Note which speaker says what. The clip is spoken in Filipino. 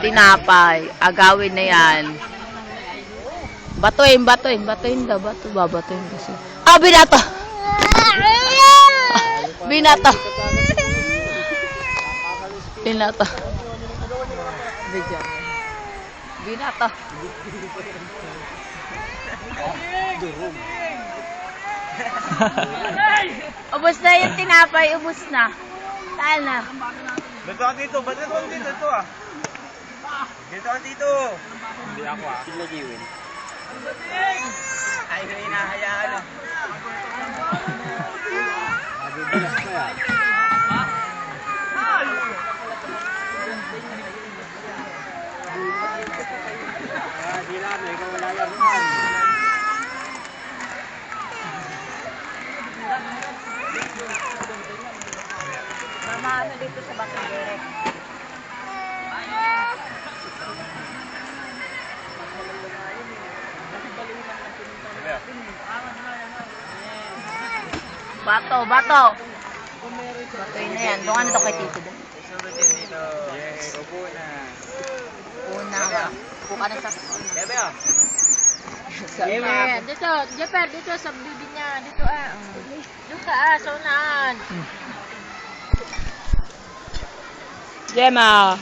Speaker 1: Tinapay. Agawin na yan. Batuin daw. Babatuin kasi. Ah, binato! Binato. Binato. Binato. Ubus na yung tinapay, ubus na. Saan na?
Speaker 2: Dito ka dito, ba't ito ang dito? Ito ah. Dito ka dito. Hindi ako ah. Pinagiwin. Ay, may hinahayaan ah. Mabibilas ko yan. Di na, ikaw wala laruan.
Speaker 1: Mama, ano dito sa Batanggere? Bato. Batoy na yan. Doon ano to kay Tito doon?
Speaker 2: Isunod din dito. Yes, upo na.
Speaker 1: Una ka. Upo ka na sa...
Speaker 2: Bebe ah.
Speaker 3: Yeah, dito, Jeper, dito sa bibi niya, dito ah. Doon ka ah, sa unahan.
Speaker 1: Gemma.